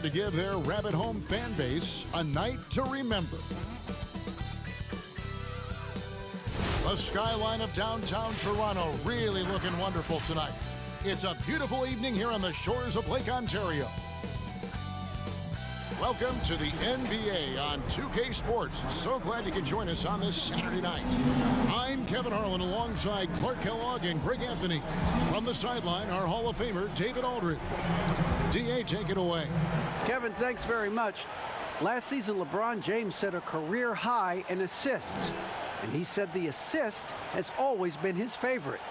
prepared to give their Rabbit Home fan base a night to remember. The skyline of downtown Toronto really looking wonderful tonight. It's a beautiful evening here on the shores of Lake Ontario. Welcome to the NBA on 2K Sports. So glad you can join us on this Saturday night. I'm Kevin Harlan alongside Clark Kellogg and Greg Anthony. From the sideline, our Hall of Famer, David Aldridge. DA, take it away. Kevin, thanks very much. Last season, LeBron James set a career high in assists. And he said the assist has always been his favorite.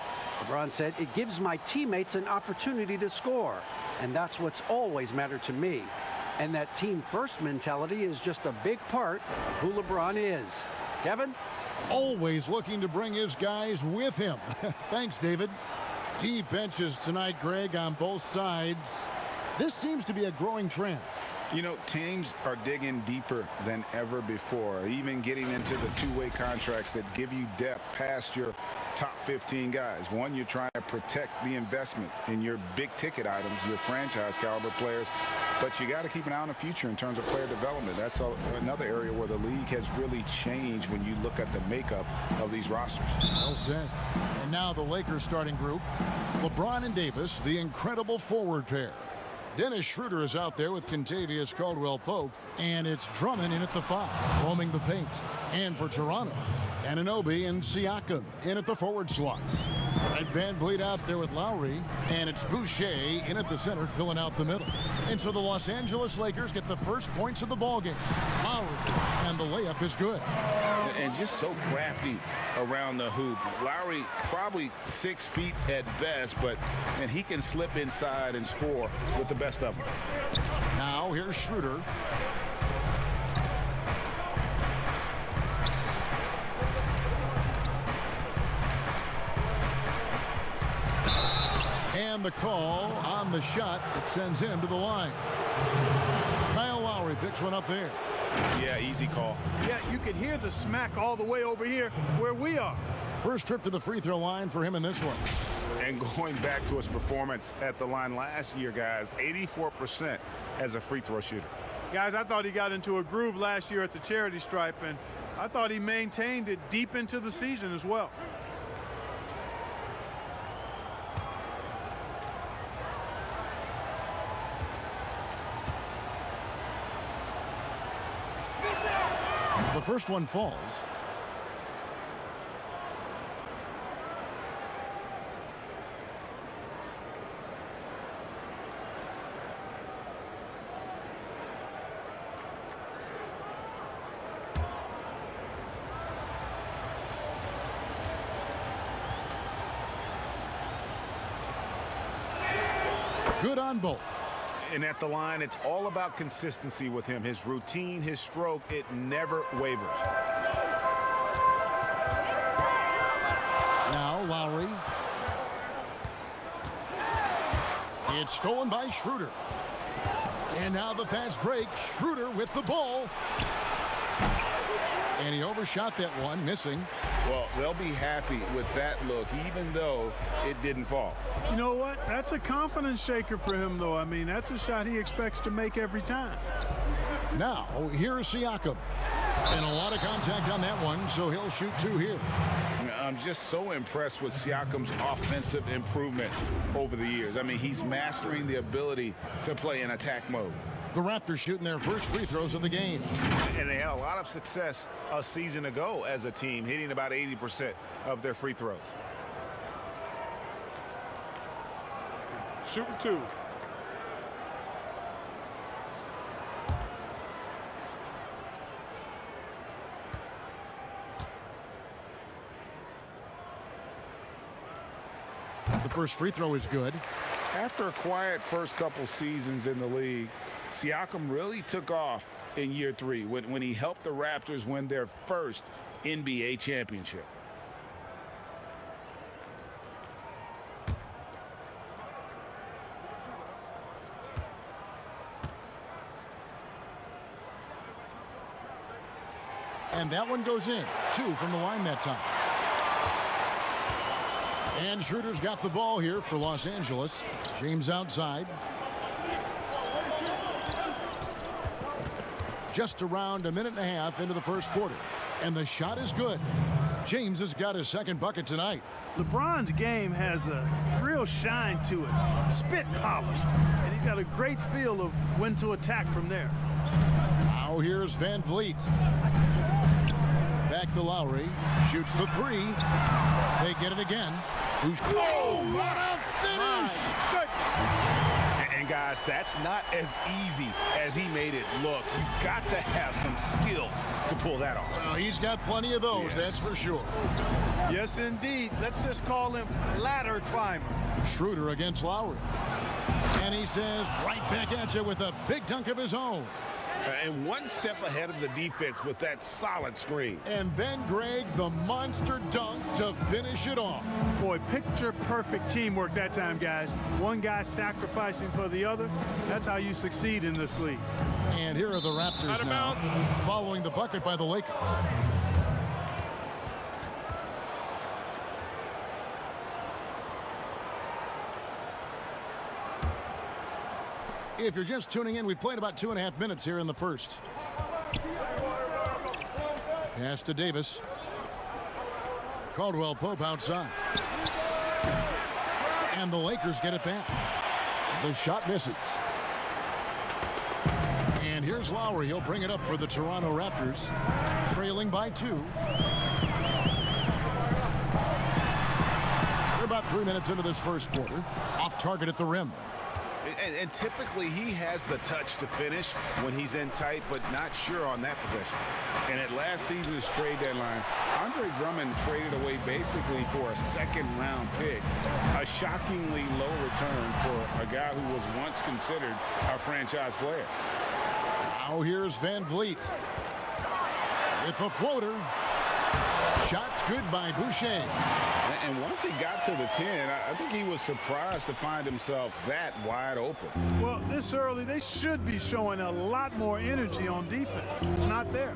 LeBron said, it gives my teammates an opportunity to score. And that's what's always mattered to me. And that team-first mentality is just a big part of who LeBron is. Kevin? Always looking to bring his guys with him. Thanks, David. Deep benches tonight, Greg, on both sides. This seems to be a growing trend. You know, teams are digging deeper than ever before, even getting into the two-way contracts that give you depth past your top 15 guys. One, you're trying to protect the investment in your big-ticket items, your franchise-caliber players, but you got to keep an eye on the future in terms of player development. That's another area where the league has really changed when you look at the makeup of these rosters. Well said. And now the Lakers starting group. LeBron and Davis, the incredible forward pair. Dennis Schroeder is out there with Kentavious Caldwell-Pope, and it's Drummond in at the 5, roaming the paint. And for Toronto, Anunoby and Siakam in at the forward slots. Red VanVleet out there with Lowry, and it's Boucher in at the center filling out the middle. And so the Los Angeles Lakers get the first points of the ballgame. Lowry, and the layup is good. And just so crafty around the hoop. Lowry probably 6 feet at best, but and he can slip inside and score with the best of them. Now here's Schroeder. And the call on the shot that sends him to the line. Kyle Lowry picks one up there. Yeah, easy call. Yeah, you could hear the smack all the way over here where we are. First trip to the free throw line for him in this one. And going back to his performance at the line last year, guys, 84% as a free throw shooter. Guys, I thought he got into a groove last year at the charity stripe, and I thought he maintained it deep into the season as well. The first one falls. Good on both. And at the line, it's all about consistency with him. His routine, his stroke, it never wavers. Now Lowry. It's stolen by Schroeder. And now the fast break. Schroeder with the ball. And he overshot that one, missing. Well, they'll be happy with that look, even though it didn't fall. You know what? That's a confidence shaker for him, though. I mean, that's a shot he expects to make every time. Now, here's Siakam. And a lot of contact on that one, so he'll shoot 2 here. I'm just so impressed with Siakam's offensive improvement over the years. I mean, he's mastering the ability to play in attack mode. The Raptors shooting their first free throws of the game. And they had a lot of success a season ago as a team, hitting about 80% of their free throws. Shooting 2. The first free throw is good. After a quiet first couple seasons in the league, Siakam really took off in year 3 when he helped the Raptors win their first NBA championship. And that one goes in. 2 from the line that time. And Schroeder's got the ball here for Los Angeles. James outside. just around a minute and a half into the first quarter. And the shot is good. James has got his second bucket tonight. LeBron's game has a real shine to it. Spit polished. And he's got a great feel of when to attack from there. Now here's Van Vliet. Back to Lowry. Shoots the three. They get it again. Oh, what a finish! And guys, that's not as easy as he made it look. You've got to have some skills to pull that off. Well, he's got plenty of those, that's for sure. Yes, indeed. Let's just call him ladder climber. Schroeder against Lowry. And he says, right back at you with a big dunk of his own. And one step ahead of the defense with that solid screen. And then, Greg, the monster dunk to finish it off. Boy, picture-perfect teamwork that time, guys. One guy sacrificing for the other. That's how you succeed in this league. And here are the Raptors now, following the bucket by the Lakers. If you're just tuning in, we've played about 2.5 minutes here in the first. Pass to Davis. Caldwell Pope outside. And the Lakers get it back. The shot misses. And here's Lowry. He'll bring it up for the Toronto Raptors, trailing by 2. We're about 3 minutes into this first quarter. Off target at the rim. And typically he has the touch to finish when he's in tight, but not sure on that possession. And at last season's trade deadline, Andre Drummond traded away basically for a second-round pick, a shockingly low return for a guy who was once considered a franchise player. Now here's Van Vliet with the floater. Shots good by Boucher. And once he got to the 10, I think he was surprised to find himself that wide open. Well, this early, they should be showing a lot more energy on defense. It's not there.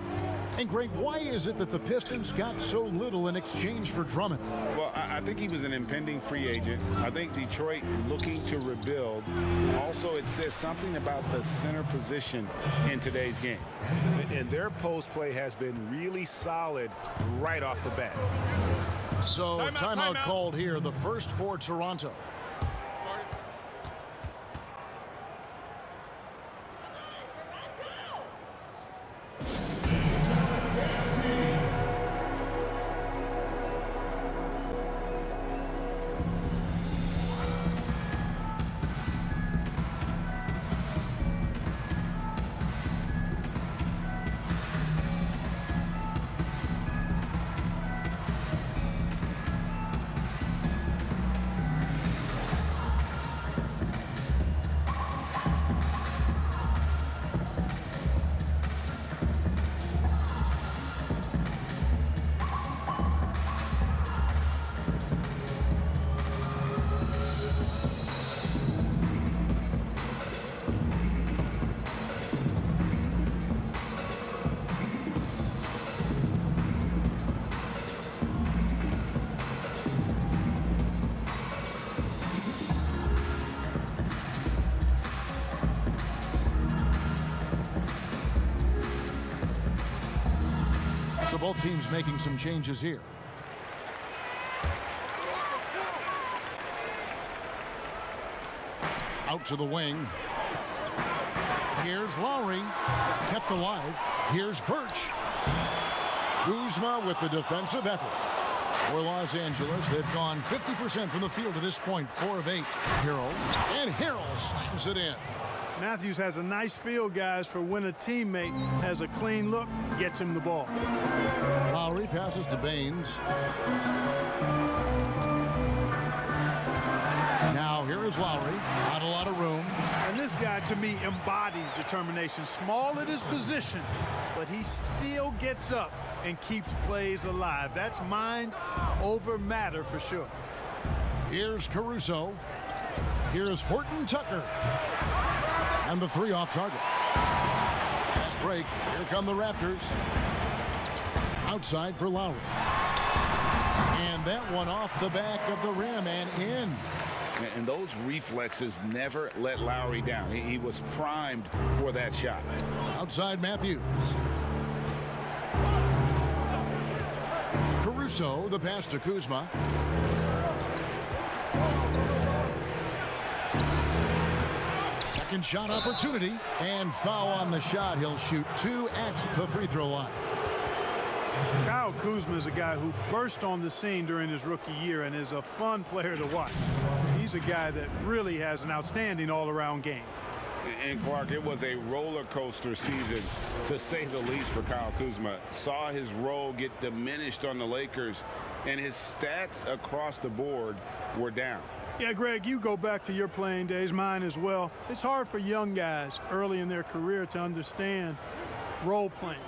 And, Greg, why is it that the Pistons got so little in exchange for Drummond? Well, I think he was an impending free agent. I think Detroit looking to rebuild. Also, it says something about the center position in today's game. And their post play has been really solid right off the bat. So, timeout called here, the first for Toronto. So both teams making some changes here. Out to the wing. Here's Lowry. Kept alive. Here's Birch. Kuzma with the defensive effort. For Los Angeles, they've gone 50% from the field to this point, 4 of 8. Harrell. And Harrell slams it in. Matthews has a nice feel, guys, for when a teammate has a clean look, gets him the ball. Lowry passes to Baines. Now here is Lowry. Not a lot of room. And this guy, to me, embodies determination. Small at his position, but he still gets up and keeps plays alive. That's mind over matter for sure. Here's Caruso. Here's Horton Tucker. And the 3 off target. Fast break. Here come the Raptors. Outside for Lowry. And that one off the back of the rim and in. And those reflexes never let Lowry down. He was primed for that shot. Outside Matthews. Caruso, the pass to Kuzma. Second shot opportunity, and foul on the shot. He'll shoot 2 at the free throw line. Kyle Kuzma is a guy who burst on the scene during his rookie year and is a fun player to watch. He's a guy that really has an outstanding all-around game. And Clark, it was a roller coaster season, to say the least, for Kyle Kuzma. Saw his role get diminished on the Lakers, and his stats across the board were down. Yeah, Greg, you go back to your playing days, mine as well. It's hard for young guys early in their career to understand role playing.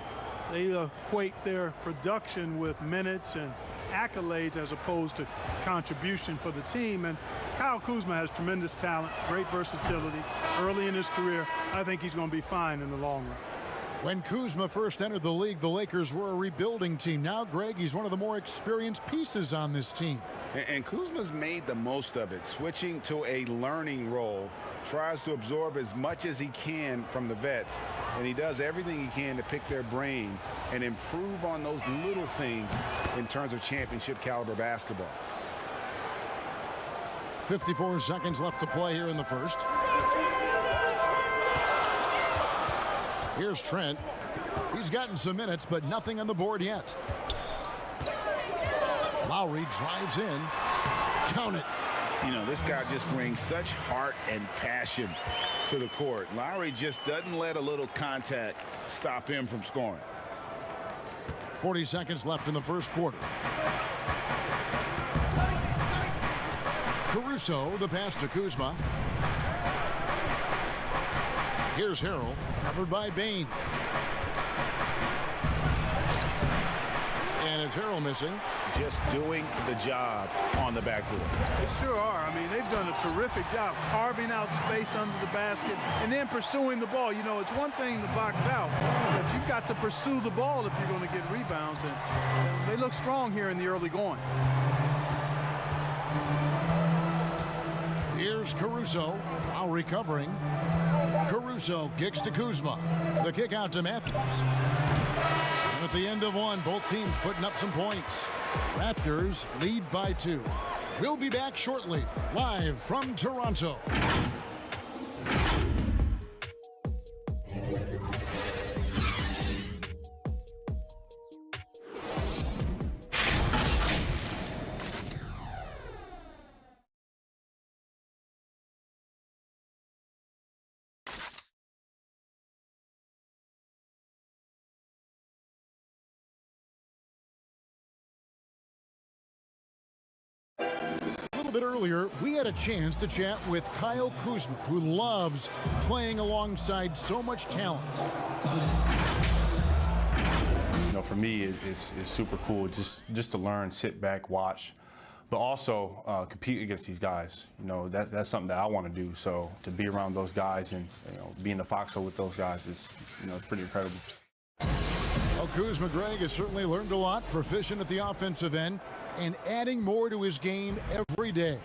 They equate their production with minutes and accolades as opposed to contribution for the team. And Kyle Kuzma has tremendous talent, great versatility early in his career. I think he's going to be fine in the long run. When Kuzma first entered the league, the Lakers were a rebuilding team. Now, Greg, he's one of the more experienced pieces on this team. And Kuzma's made the most of it, switching to a learning role, tries to absorb as much as he can from the vets, and he does everything he can to pick their brain and improve on those little things in terms of championship caliber basketball. 54 seconds left to play here in the first. Here's Trent. He's gotten some minutes, but nothing on the board yet. Lowry drives in. Count it. You know, this guy just brings such heart and passion to the court. Lowry just doesn't let a little contact stop him from scoring. 40 seconds left in the first quarter. Caruso, the pass to Kuzma. Here's Harrell, covered by Bane. And it's Harrell missing. Just doing the job on the backboard. They sure are. I mean, they've done a terrific job carving out space under the basket and then pursuing the ball. You know, it's one thing to box out, but you've got to pursue the ball if you're going to get rebounds. And they look strong here in the early going. Here's Caruso, while recovering. Caruso kicks to Kuzma. The kick out to Matthews. And at the end of one, both teams putting up some points. Raptors lead by 2. We'll be back shortly, live from Toronto. A little bit earlier, we had a chance to chat with Kyle Kuzma, who loves playing alongside so much talent. You know, for me, it's super cool just to learn, sit back, watch, but also compete against these guys. You know, that's something that I want to do. So to be around those guys and, you know, be in the foxhole with those guys is, you know, it's pretty incredible. Well, Kuzma, Greg, has certainly learned a lot, proficient at the offensive end, and adding more to his game every day.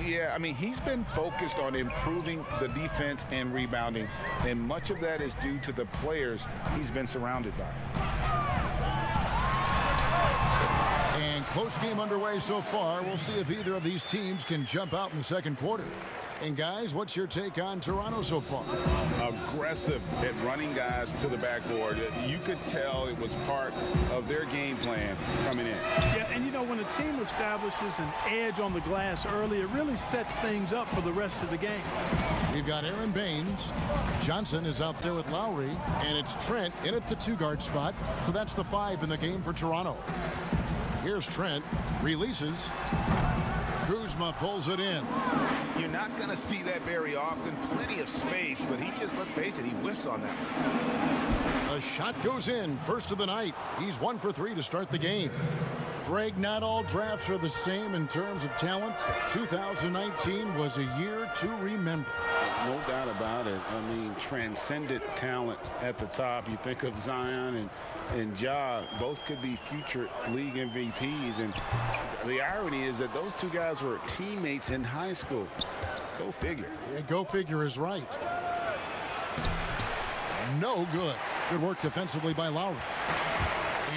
Yeah, I mean, he's been focused on improving the defense and rebounding, and much of that is due to the players he's been surrounded by. And close game underway so far. We'll see if either of these teams can jump out in the second quarter. And guys, what's your take on Toronto so far? Aggressive at running guys to the backboard. You could tell it was part of their game plan coming in. Yeah, and you know, when a team establishes an edge on the glass early, it really sets things up for the rest of the game. We've got Aaron Baines. Johnson is out there with Lowry, and it's Trent in at the 2-guard spot. So that's the 5 in the game for Toronto. Here's Trent, releases. Kuzma pulls it in. You're not going to see that very often. Plenty of space, but he just, let's face it, he whiffs on that one. The shot goes in, first of the night. He's 1 for 3 to start the game. Greg, not all drafts are the same in terms of talent. 2019 was a year to remember. No doubt about it. I mean, transcendent talent at the top. You think of Zion and Ja, both could be future league MVPs. And the irony is that those two guys were teammates in high school. Go figure. Yeah, go figure is right. No good. Good work defensively by Lowry.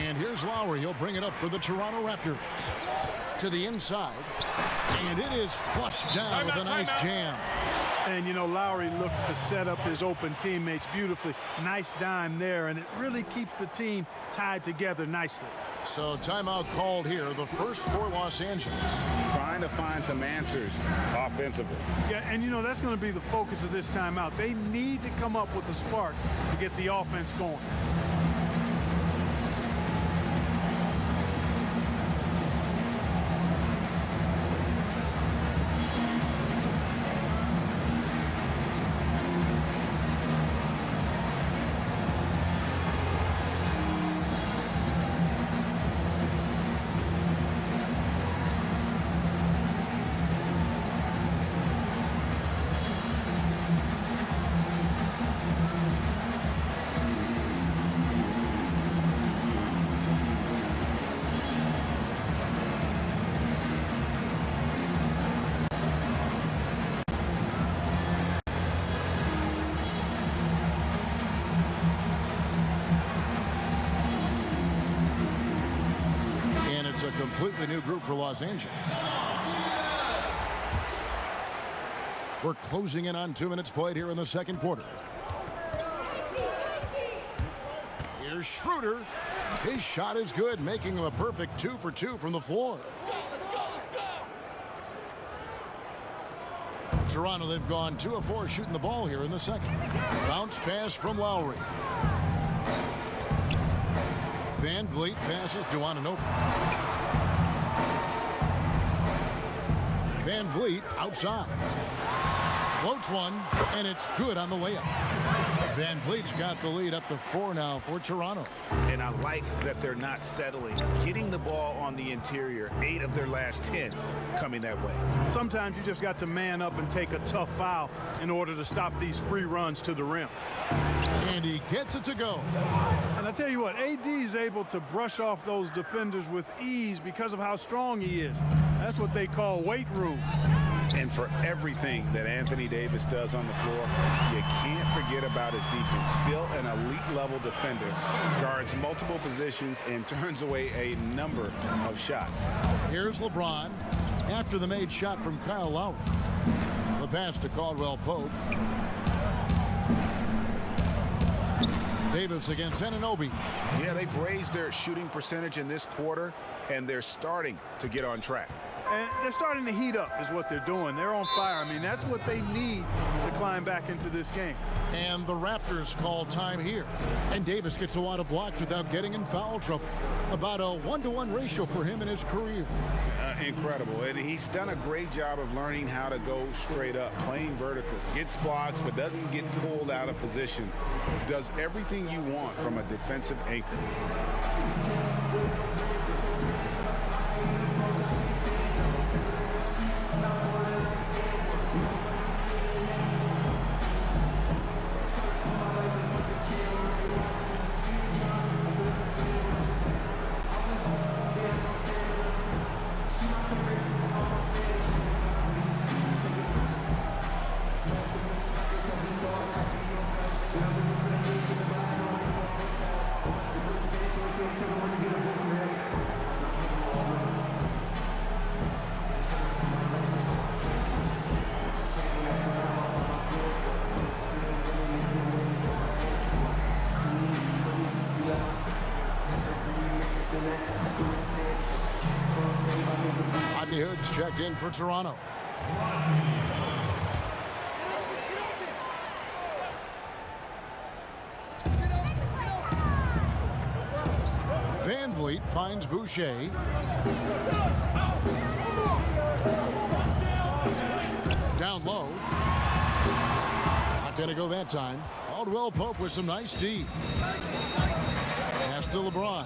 And here's Lowry. He'll bring it up for the Toronto Raptors. To the inside. And it is flushed down with a nice jam. And, you know, Lowry looks to set up his open teammates beautifully. Nice dime there, and it really keeps the team tied together nicely. So timeout called here, the first for Los Angeles. Trying to find some answers offensively. Yeah, and, you know, that's going to be the focus of this timeout. They need to come up with a spark to get the offense going. A completely new group for Los Angeles. We're closing in on 2 minutes played here in the second quarter. Here's Schroeder. His shot is good, making him a perfect 2 for 2 from the floor. Toronto, they've gone 2 of 4 shooting the ball here in the second. Bounce pass from Lowry. Van Vliet passes to Anunoby. Van Vliet outside. Floats one, and it's good on the layup. Van Vliet's got the lead up to 4 now for Toronto. And I like that they're not settling. Getting the ball on the interior, 8 of their last 10 coming that way. Sometimes you just got to man up and take a tough foul in order to stop these free runs to the rim. And he gets it to go. And I tell you what, AD is able to brush off those defenders with ease because of how strong he is. That's what they call weight room. And for everything that Anthony Davis does on the floor, you can't forget about his defense. Still an elite level defender, guards multiple positions and turns away a number of shots. Here's LeBron after the made shot from Kyle Lowry. The pass to Caldwell Pope. Davis against Anunoby. Yeah, they've raised their shooting percentage in this quarter, and they're starting to get on track. And they're starting to heat up is what they're doing. They're on fire. I mean, that's what they need to climb back into this game. And the Raptors call time here. And Davis gets a lot of blocks without getting in foul trouble. About a 1-to-1 ratio for him in his career. Incredible. And he's done a great job of learning how to go straight up, playing vertical. Gets blocks, but doesn't get pulled out of position. Does everything you want from a defensive anchor. Rodney Hood's checked in for Toronto. Van Vliet finds Boucher. Down low. Not going to go that time. Caldwell Pope with some nice D. Pass to LeBron.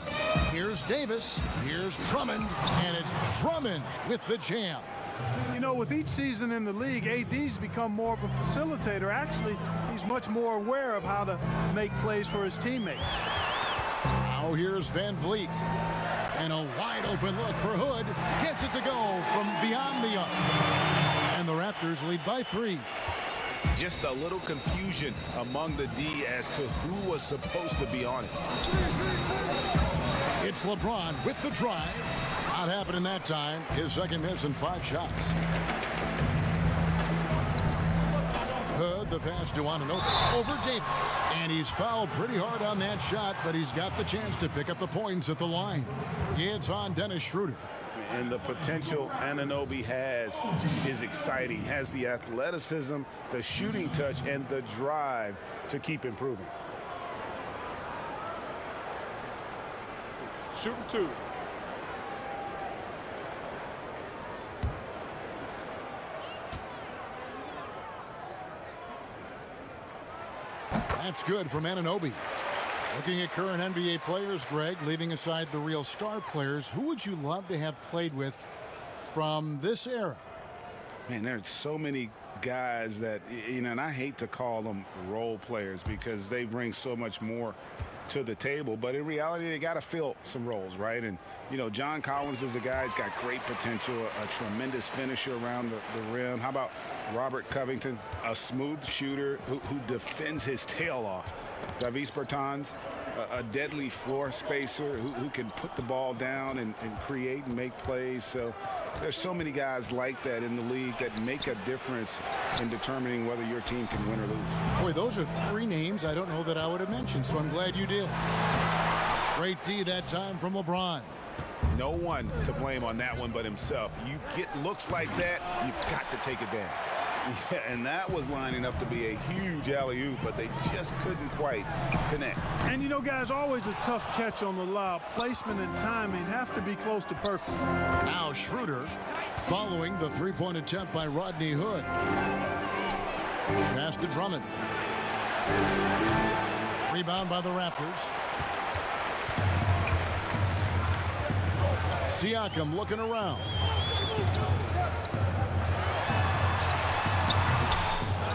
Here's Davis. Here's Drummond. And it's Drummond with the jam. You know, with each season in the league, AD's become more of a facilitator. Actually, he's much more aware of how to make plays for his teammates. Now here's Van Vliet. And a wide open look for Hood. Gets it to go from beyond the arc. And the Raptors lead by 3. Just a little confusion among the D as to who was supposed to be on it. It's LeBron with the drive. Not happening that time. His second miss in 5 shots. Hood, the pass to Anunoby over Davis. And he's fouled pretty hard on that shot, but he's got the chance to pick up the points at the line. It's on Dennis Schroeder. And the potential Anunoby has is exciting. Has the athleticism, the shooting touch, and the drive to keep improving. Shooting 2. That's good from Anunoby. Looking at current NBA players, Greg, leaving aside the real star players, who would you love to have played with from this era? Man, there's so many guys that, you know, and I hate to call them role players because they bring so much more to the table, but in reality they got to fill some roles, right? And you know, John Collins is a guy who's got great potential, a tremendous finisher around the rim. How about Robert Covington, a smooth shooter who defends his tail off? Davis Bertans, a deadly floor spacer who can put the ball down and create and make plays. So there's so many guys like that in the league that make a difference in determining whether your team can win or lose. Boy, those are 3 names I don't know that I would have mentioned, so I'm glad you did. Great D that time from LeBron. No one to blame on that one but himself. You get looks like that, you've got to take advantage. Yeah, and that was lining up to be a huge alley-oop, but they just couldn't quite connect. And you know, guys, always a tough catch on the lob. Placement and timing have to be close to perfect. Now Schroeder following the 3-point attempt by Rodney Hood. Pass to Drummond. Rebound by the Raptors. Siakam looking around.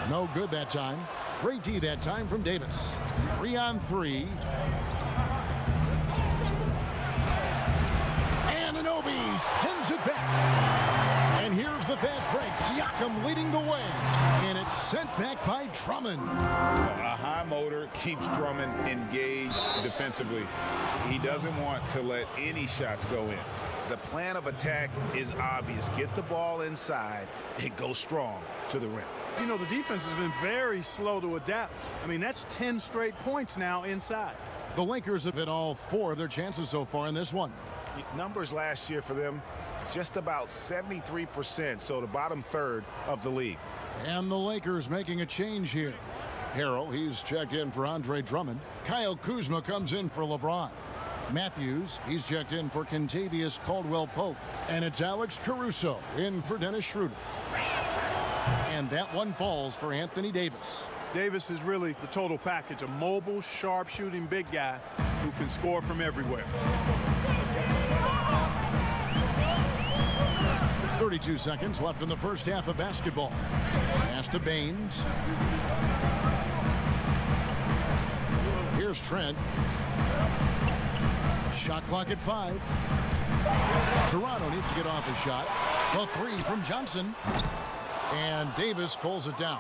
No good that time. Great D that time from Davis. 3-on-3. Anunoby sends it back. And here's the fast break. Siakam leading the way. And it's sent back by Drummond. A high motor keeps Drummond engaged defensively. He doesn't want to let any shots go in. The plan of attack is obvious. Get the ball inside and go strong to the rim. You know, the defense has been very slow to adapt. I mean, that's 10 straight points now inside. The Lakers have hit all 4 of their chances so far in this one. Numbers last year for them, just about 73%, so the bottom third of the league. And the Lakers making a change here. Harrell, he's checked in for Andre Drummond. Kyle Kuzma comes in for LeBron. Matthews, he's checked in for Kentavious Caldwell-Pope. And it's Alex Caruso in for Dennis Schroeder. And that one falls for Anthony Davis. Davis is really the total package, a mobile, sharp-shooting big guy who can score from everywhere. 32 seconds left in the first half of basketball. Pass to Baines. Here's Trent. Shot clock at 5. Toronto needs to get off his shot. A 3 from Johnson. And Davis pulls it down.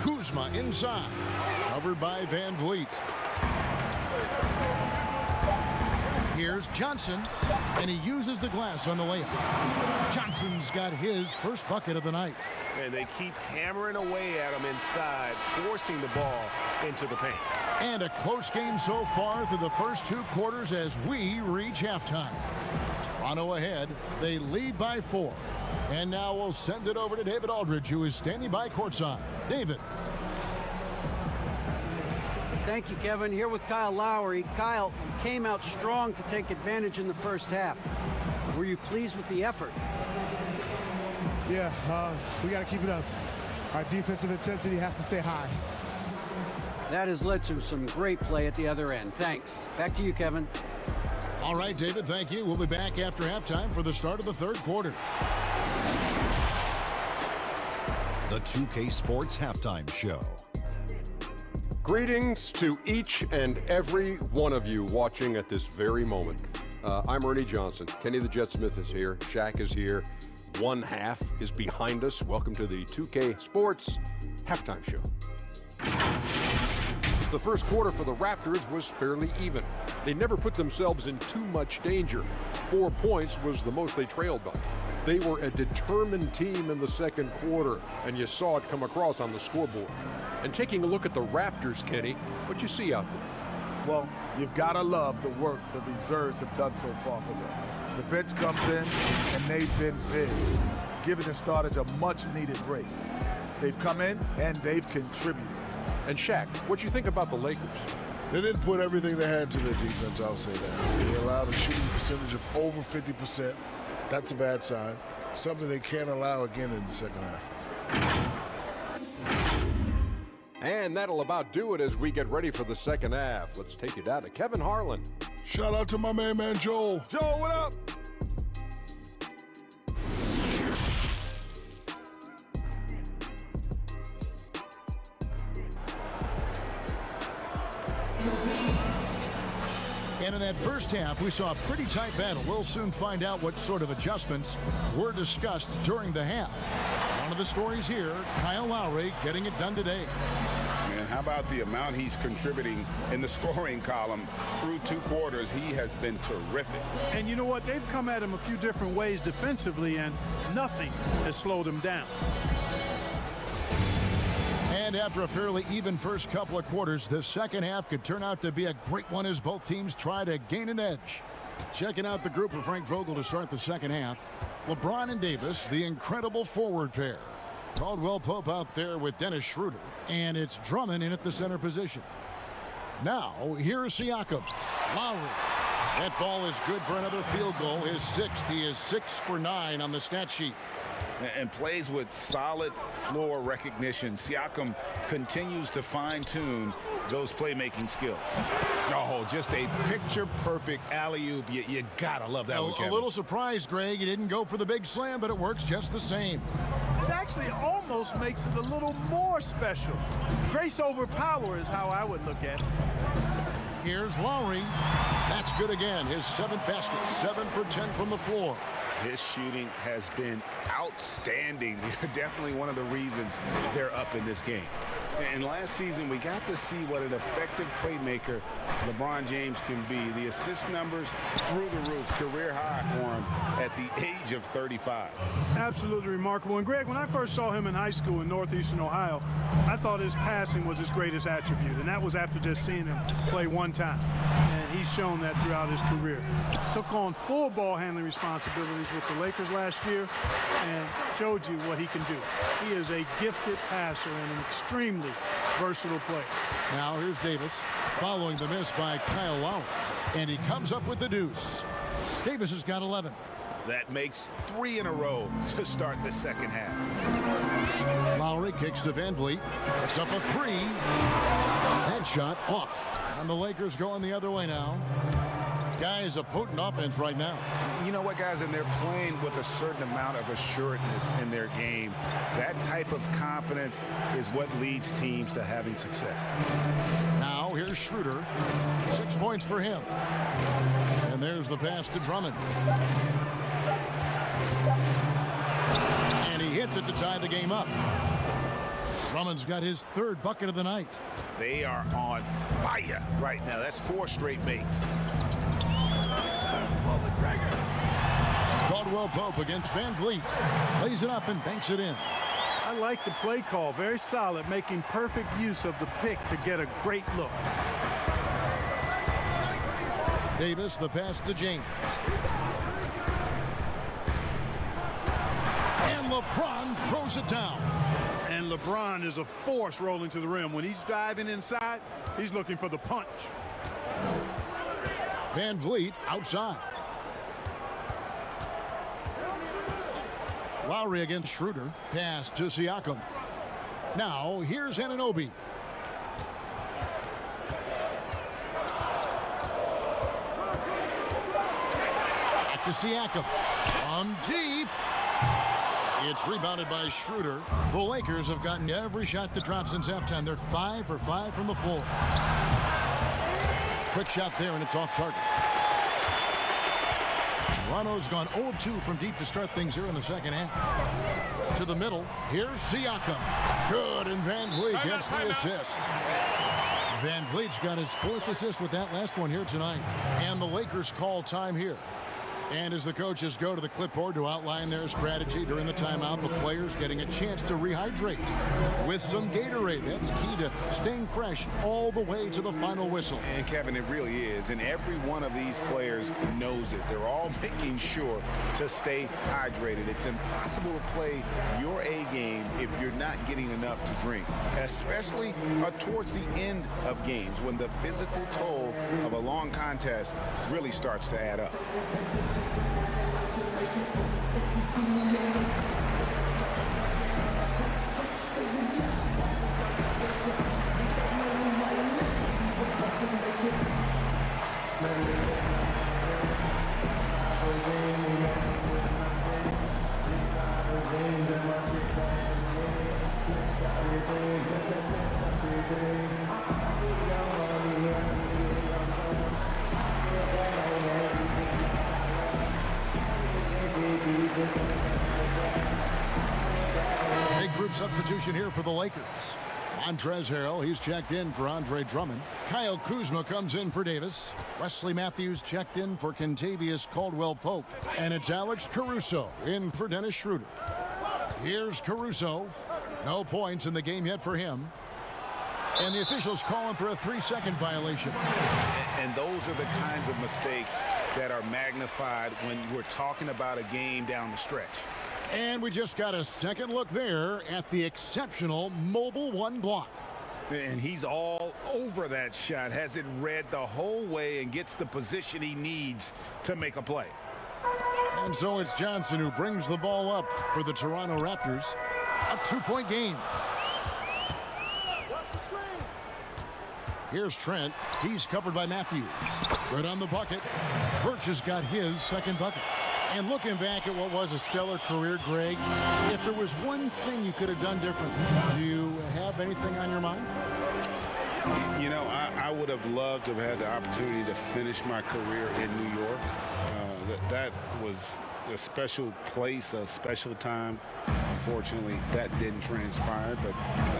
Kuzma inside. Covered by Van Vliet. Here's Johnson. And he uses the glass on the layup. Johnson's got his first bucket of the night. And they keep hammering away at him inside, forcing the ball into the paint. And a close game so far through the first 2 quarters as we reach halftime. Toronto ahead. They lead by 4. And now we'll send it over to David Aldridge, who is standing by courtside. David. Thank you, Kevin. Here with Kyle Lowry. Kyle came out strong to take advantage in the first half. Were you pleased with the effort? Yeah, we got to keep it up. Our defensive intensity has to stay high. That has led to some great play at the other end. Thanks. Back to you, Kevin. All right, David, thank you. We'll be back after halftime for the start of the third quarter. The 2K Sports Halftime Show. Greetings to each and every one of you watching at this very moment. I'm Ernie Johnson. Kenny the Jet Smith is here. Shaq is here. One half is behind us. Welcome to the 2K Sports Halftime Show. The first quarter for the Raptors was fairly even. They never put themselves in too much danger. 4 points was the most they trailed by. They were a determined team in the second quarter, and you saw it come across on the scoreboard. And taking a look at the Raptors, Kenny, what you see out there? Well, you've got to love the work the reserves have done so far for them. The bench comes in, and they've been big, giving the starters a much-needed break. They've come in, and they've contributed. And Shaq, what you think about the Lakers? They didn't put everything they had to their defense, I'll say that. They allowed a shooting percentage of over 50%. That's a bad sign. Something they can't allow again in the second half. And that'll about do it as we get ready for the second half. Let's take you down to Kevin Harlan. Shout out to my man Joel. Joel, what up? And in that first half, we saw a pretty tight battle. We'll soon find out what sort of adjustments were discussed during the half. One of the stories here, Kyle Lowry getting it done today. Man, how about the amount he's contributing in the scoring column through 2 quarters? He has been terrific. And you know what? They've come at him a few different ways defensively, and nothing has slowed him down. And after a fairly even first couple of quarters, the second half could turn out to be a great one as both teams try to gain an edge. Checking out the group for Frank Vogel to start the second half. LeBron and Davis, the incredible forward pair. Caldwell Pope out there with Dennis Schroeder. And it's Drummond in at the center position. Now, here's Siakam. Lowry. That ball is good for another field goal. His 6th. He is 6 for 9 on the stat sheet. And plays with solid floor recognition. Siakam continues to fine-tune those playmaking skills. Oh, just a picture-perfect alley-oop. You gotta love that one, Kevin. A little surprised, Greg. He didn't go for the big slam, but it works just the same. It actually almost makes it a little more special. Grace over power is how I would look at it. Here's Lowry. That's good again. His 7th basket. 7 for 10 from the floor. His shooting has been outstanding. Definitely one of the reasons they're up in this game. And last season, we got to see what an effective playmaker LeBron James can be. The assist numbers through the roof, career high for him at the age of 35. Absolutely remarkable. And Greg, when I first saw him in high school in northeastern Ohio, I thought his passing was his greatest attribute. And that was after just seeing him play one time. And he's shown that throughout his career. Took on full ball handling responsibilities with the Lakers last year and showed you what he can do. He is a gifted passer and an extremely versatile player. Now here's Davis following the miss by Kyle Lowry. And he comes up with the deuce. Davis has got 11. That makes 3 in a row to start the second half. Lowry kicks to Van Vliet. It's up a 3. Headshot off. And the Lakers going the other way now. Guys, a potent offense right now. You know what, guys, and they're playing with a certain amount of assuredness in their game. That type of confidence is what leads teams to having success. Now here's Schroeder. 6 points for him. And there's the pass to Drummond. And he hits it to tie the game up. Drummond's got his 3rd bucket of the night. They are on fire right now. That's 4 straight makes. Caldwell Pope against Van Vliet. Lays it up and banks it in. I like the play call. Very solid, making perfect use of the pick to get a great look. Davis, the pass to James. And LeBron throws it down. And LeBron is a force rolling to the rim. When he's diving inside, he's looking for the punch. Van Vliet outside. Lowry against Schroeder. Pass to Siakam. Now here's Anunoby. to Siakam. From deep. It's rebounded by Schroeder. The Lakers have gotten every shot that dropped since halftime. They're 5 for 5 from the floor. Quick shot there, and it's off target. Toronto's gone 0 of 2 from deep to start things here in the second half. To the middle. Here's Siakam. Good, and Van Vliet gets the assist. Van Vliet's got his 4th assist with that last one here tonight. And the Lakers call time here. And as the coaches go to the clipboard to outline their strategy during the timeout, the players getting a chance to rehydrate with some Gatorade. That's key to staying fresh all the way to the final whistle. And Kevin, it really is. And every one of these players knows it. They're all making sure to stay hydrated. It's impossible to play your A game if you're not getting enough to drink, especially towards the end of games when the physical toll of a long contest really starts to add up. Big group substitution here for the Lakers. Montrezl Harrell, he's checked in for Andre Drummond. Kyle Kuzma comes in for Davis. Wesley Matthews checked in for Kentavious Caldwell-Pope. And it's Alex Caruso in for Dennis Schroeder. Here's Caruso. No points in the game yet for him. And the officials calling for a 3-second violation. And those are the kinds of mistakes that are magnified when we're talking about a game down the stretch. And we just got a second look there at the exceptional Mobile One block. And he's all over that shot, has it read the whole way and gets the position he needs to make a play. And so it's Johnson who brings the ball up for the Toronto Raptors. A 2-point game. Watch the screen. Here's Trent. He's covered by Matthews. Good on the bucket. Birch has got his second bucket. And looking back at what was a stellar career, Greg, if there was one thing you could have done differently, do you have anything on your mind? You know, I would have loved to have had the opportunity to finish my career in New York. That was a special place, a special time. Unfortunately, that didn't transpire, but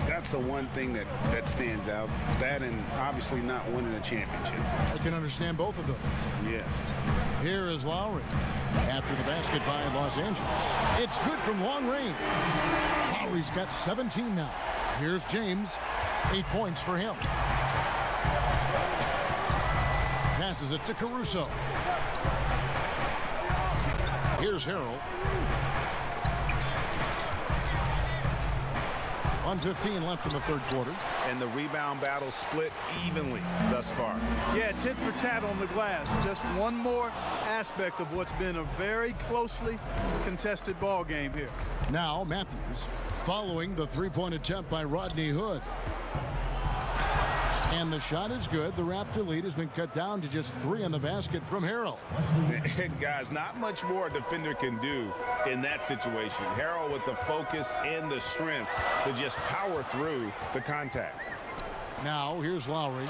that's the one thing that stands out. That and obviously not winning a championship. I can understand both of those. Yes. Here is Lowry after the basket by Los Angeles. It's good from long range. Lowry's got 17 now. Here's James. 8 points for him. Passes it to Caruso. Here's Harrell. 1:15 left in the third quarter. And the rebound battle split evenly thus far. Yeah, tit for tat on the glass. Just one more aspect of what's been a very closely contested ball game here. Now Matthews following the three-point attempt by Rodney Hood. And the shot is good. The Raptor lead has been cut down to just 3 on the basket from Harrell. Guys, not much more a defender can do in that situation. Harrell with the focus and the strength to just power through the contact. Now, here's Lowry.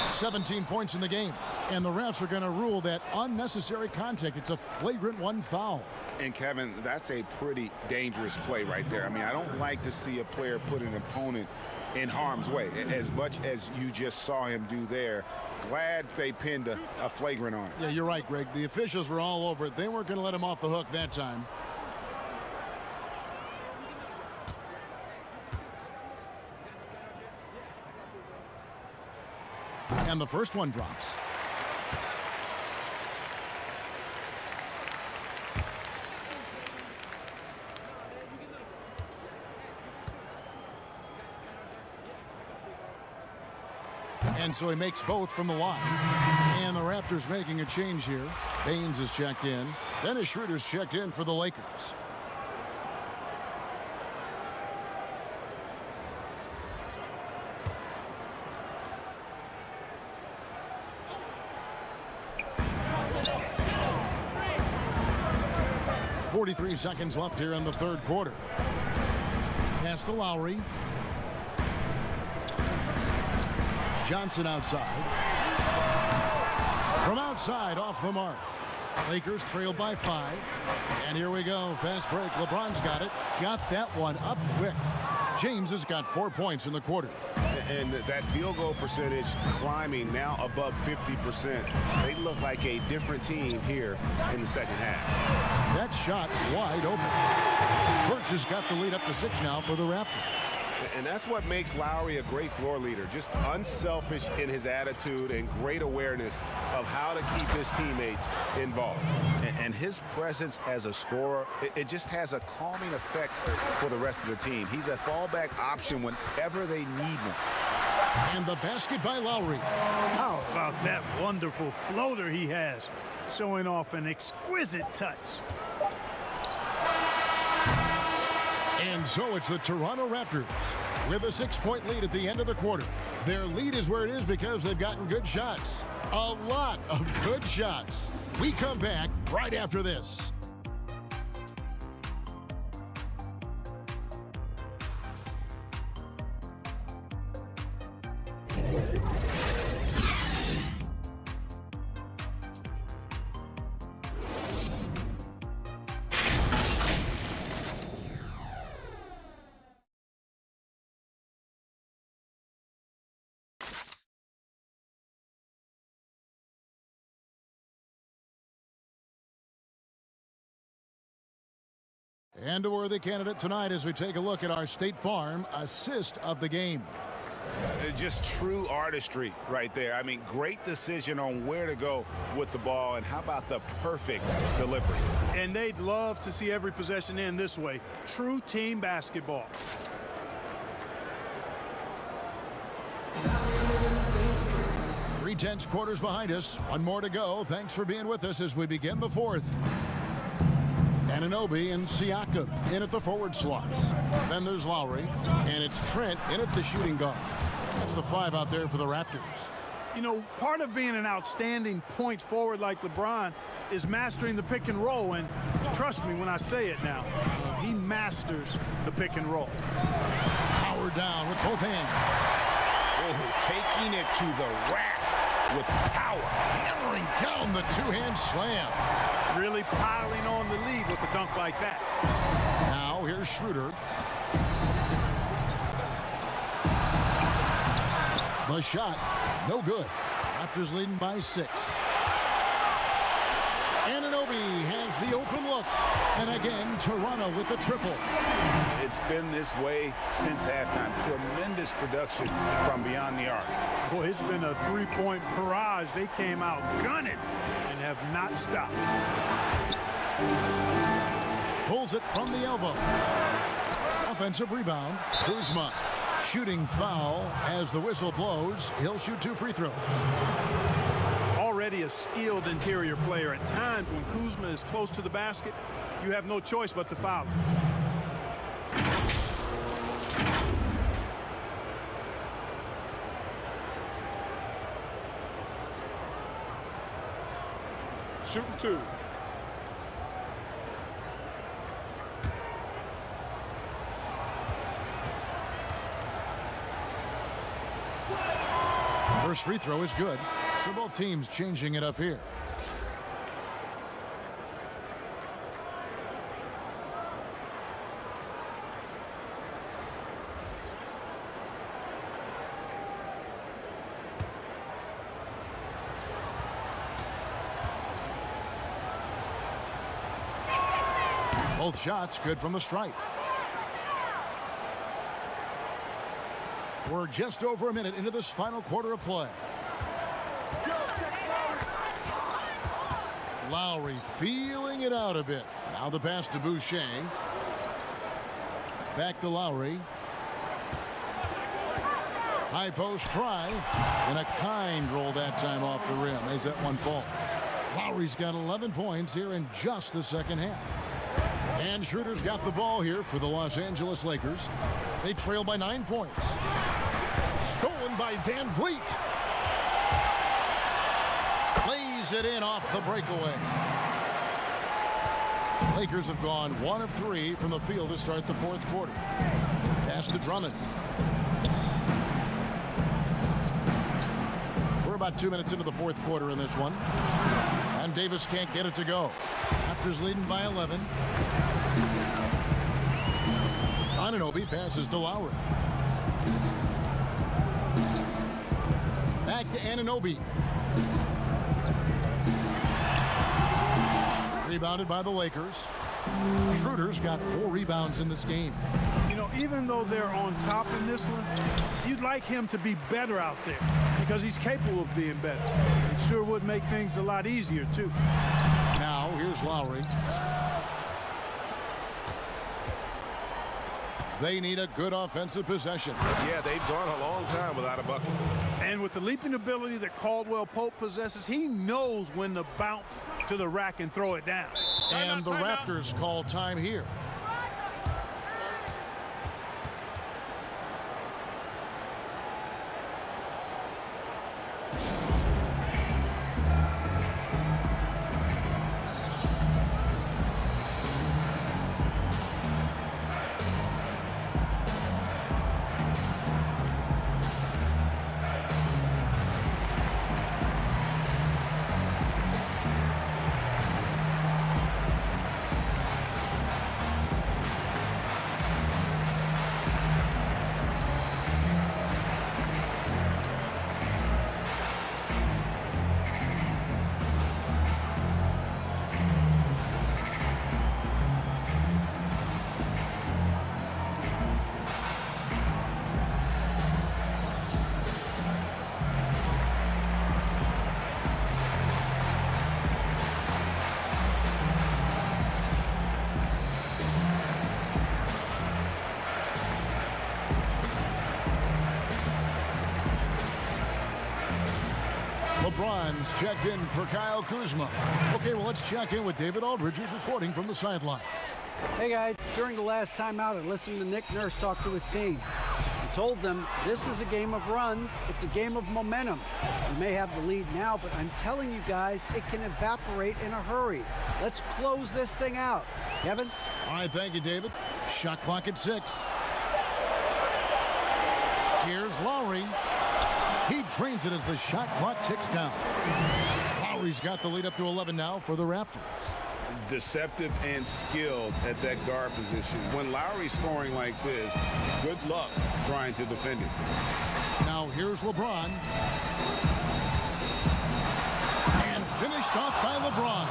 17 points in the game. And the refs are going to rule that unnecessary contact. It's a flagrant 1 foul. And, Kevin, that's a pretty dangerous play right there. I mean, I don't like to see a player put an opponent in harm's way, as much as you just saw him do there. Glad they pinned a flagrant on it. Yeah, you're right, Greg. The officials were all over it. They weren't going to let him off the hook that time. And the first one drops. And so he makes both from the line. And the Raptors making a change here. Baines is checked in. Dennis Schroeder's checked in for the Lakers. 43 seconds left here in the third quarter. Pass to Lowry. Johnson outside. From outside, off the mark. Lakers trailed by 5. And here we go. Fast break. LeBron's got it. Got that one up quick. James has got 4 points in the quarter. And that field goal percentage climbing now above 50%. They look like a different team here in the second half. That shot wide open. Burks has got the lead up to 6 now for the Raptors. And that's what makes Lowry a great floor leader. Just unselfish in his attitude and great awareness of how to keep his teammates involved. And his presence as a scorer, it just has a calming effect for the rest of the team. He's a fallback option whenever they need one. And the basket by Lowry. How about that wonderful floater he has, showing off an exquisite touch. And so it's the Toronto Raptors with a 6-point lead at the end of the quarter. Their lead is where it is because they've gotten good shots. A lot of good shots. We come back right after this. And a worthy candidate tonight as we take a look at our State Farm assist of the game. Just true artistry right there. I mean, great decision on where to go with the ball, and how about the perfect delivery. And they'd love to see every possession end this way. True team basketball. Three-tenths quarters behind us. One more to go. Thanks for being with us as we begin the fourth. Anunoby and Siakam in at the forward slots. Then there's Lowry, and it's Trent in at the shooting guard. That's the 5 out there for the Raptors. You know, part of being an outstanding point forward like LeBron is mastering the pick and roll, and trust me when I say it now, he masters the pick and roll. Howard down with both hands. Oh, taking it to the rack with power. Hammering down the two-hand slam. Really piling on the lead with a dunk like that. Now here's Schroeder. The shot, no good. Raptors leading by 6. Anunoby has the open look. And again, Toronto with the triple. It's been this way since halftime. Tremendous production from beyond the arc. Boy, it's been a three-point barrage. They came out gunning and have not stopped. Pulls it from the elbow. Offensive rebound. Kuzma shooting foul as the whistle blows. He'll shoot 2 free throws. Already a skilled interior player. At times when Kuzma is close to the basket, you have no choice but to foul. Shooting 2. First free throw is good. So both teams changing it up here. Both shots good from the stripe. We're just over a minute into this final quarter of play. Lowry feeling it out a bit. Now the pass to Boucher. Back to Lowry. High post try. And a kind roll that time off the rim as that one falls. Lowry's got 11 points here in just the second half. And Schroeder's got the ball here for the Los Angeles Lakers. They trail by 9 points. Stolen by Van Vliet. Lays it in off the breakaway. Lakers have gone 1 of 3 from the field to start the fourth quarter. Pass to Drummond. We're about 2 minutes into the fourth quarter in this one. And Davis can't get it to go. Raptors leading by 11. Anunoby passes to Lowry. Back to Anunoby. Rebounded by the Lakers. Schroeder's got 4 rebounds in this game. You know, even though they're on top in this one, you'd like him to be better out there because he's capable of being better. It sure would make things a lot easier, too. Now, here's Lowry. They need a good offensive possession. Yeah, they've gone a long time without a bucket. And with the leaping ability that Caldwell Pope possesses, he knows when to bounce to the rack and throw it down. And the Raptors call time here. LeBron's checked in for Kyle Kuzma. Okay, well, let's check in with David Aldridge, who's reporting from the sideline. Hey, guys. During the last timeout, I listened to Nick Nurse talk to his team. He told them this is a game of runs. It's a game of momentum. We may have the lead now, but I'm telling you guys, it can evaporate in a hurry. Let's close this thing out. Kevin? All right, thank you, David. Shot clock at 6. Here's Lowry. He drains it as the shot clock ticks down. Lowry's got the lead up to 11 now for the Raptors. Deceptive and skilled at that guard position. When Lowry's scoring like this, good luck trying to defend it. Now here's LeBron. And finished off by LeBron.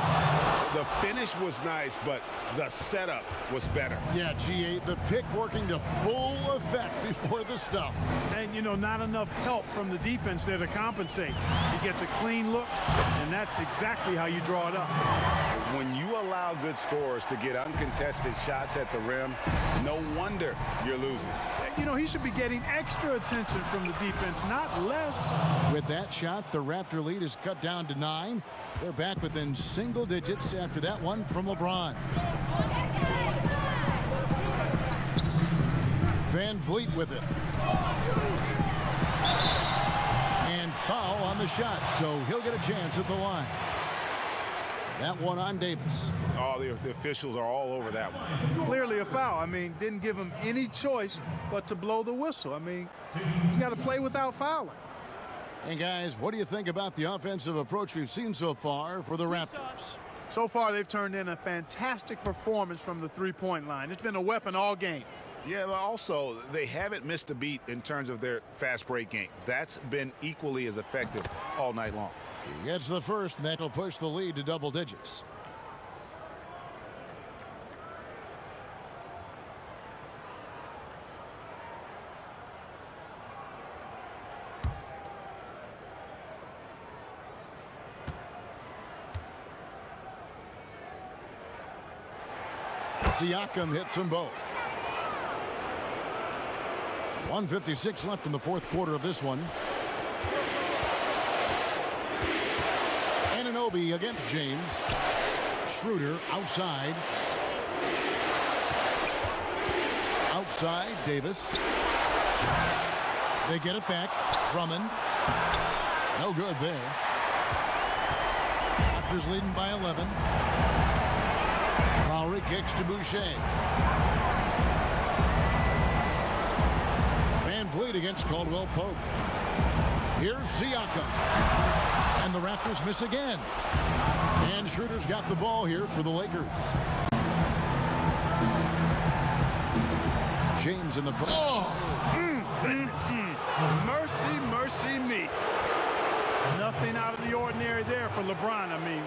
The finish was nice, but the setup was better. Yeah, GA, the pick working to full effect before the stuff. And, you know, not enough help from the defense there to compensate. He gets a clean look, and that's exactly how you draw it up. When you allow good scorers to get uncontested shots at the rim, no wonder you're losing. You know, he should be getting extra attention from the defense, not less. With that shot, the Raptor lead is cut down to 9. They're back within single digits after that one from LeBron. Van Vliet with it. And foul on the shot, so he'll get a chance at the line. That one on Davis. Oh, the officials are all over that one. Clearly a foul. I mean, didn't give him any choice but to blow the whistle. I mean, he's got to play without fouling. And guys, what do you think about the offensive approach we've seen so far for the Raptors? So far, they've turned in a fantastic performance from the three-point line. It's been a weapon all game. Yeah, but also, they haven't missed a beat in terms of their fast break game. That's been equally as effective all night long. He gets the first, and that will push the lead to double digits. Siakam hits them both. 1:56 left in the fourth quarter of this one. Anunoby against James. Schroeder outside. Outside, Davis. They get it back. Drummond. No good there. Raptors leading by 11. Lowry kicks to Boucher. Van Vliet against Caldwell Pope. Here's Siakam. And the Raptors miss again. And Schroeder's got the ball here for the Lakers. James in the ball. Mercy, mercy me. Nothing out of the ordinary there for LeBron. I mean,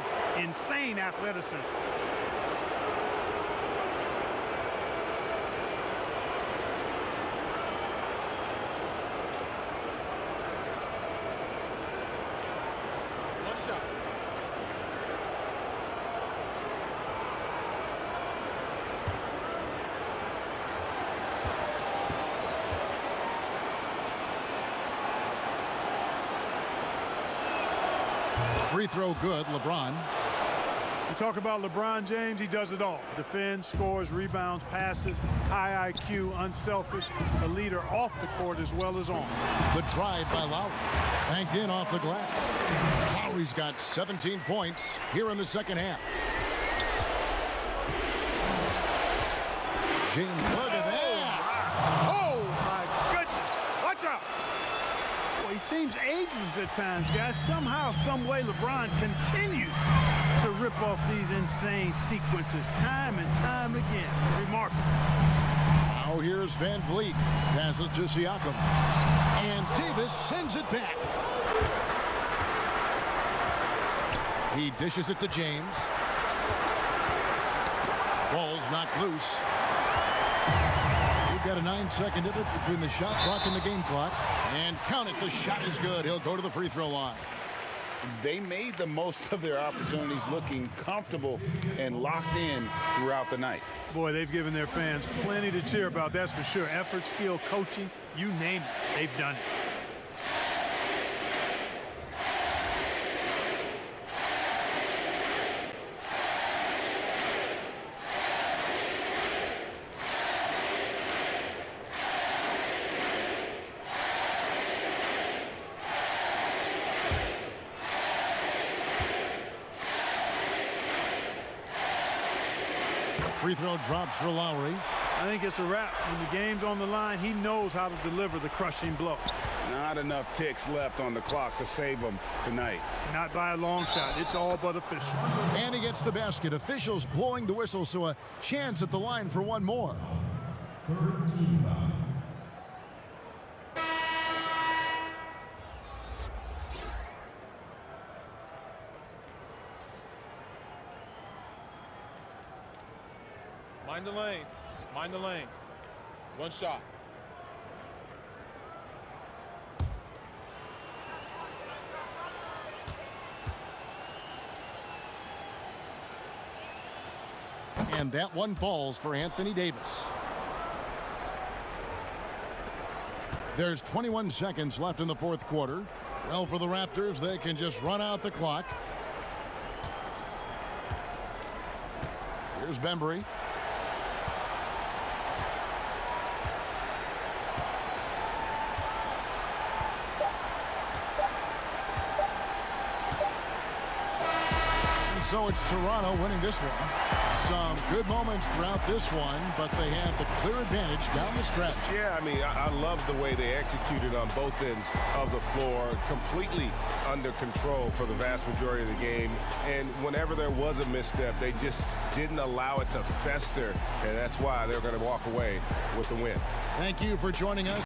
insane athleticism. One shot. Free throw good, LeBron. You talk about LeBron James, he does it all. Defends, scores, rebounds, passes, high IQ, unselfish, a leader off the court as well as on. The drive by Lowry. Banked in off the glass. Lowry's got 17 points here in the second half. James, look at that. Oh, my goodness. Watch out. Well, he seems ageless at times, guys. Somehow, some way, LeBron continues to rip off these insane sequences time and time again. Remarkable. Now here's Van Vliet. Passes to Siakam. And Davis sends it back. He dishes it to James. Ball's knocked loose. We've got a 9-second difference between the shot clock and the game clock. And count it, the shot is good. He'll go to the free throw line. They made the most of their opportunities, looking comfortable and locked in throughout the night. Boy, they've given their fans plenty to cheer about, that's for sure. Effort, skill, coaching, you name it, they've done it. Free throw drops for Lowry. I think it's a wrap. When the game's on the line, he knows how to deliver the crushing blow. Not enough ticks left on the clock to save them tonight. Not by a long shot. It's all but official. And he gets the basket. Officials blowing the whistle, so a chance at the line for one more. Mind the lanes. Mind the lanes. One shot. And that one falls for Anthony Davis. There's 21 seconds left in the fourth quarter. Well, for the Raptors, they can just run out the clock. Here's Bembry. So it's Toronto winning this one. Some good moments throughout this one, but they had the clear advantage down the stretch. Yeah, I mean, I love the way they executed on both ends of the floor, completely under control for the vast majority of the game. And whenever there was a misstep, they just didn't allow it to fester, and that's why they're going to walk away with the win. Thank you for joining us.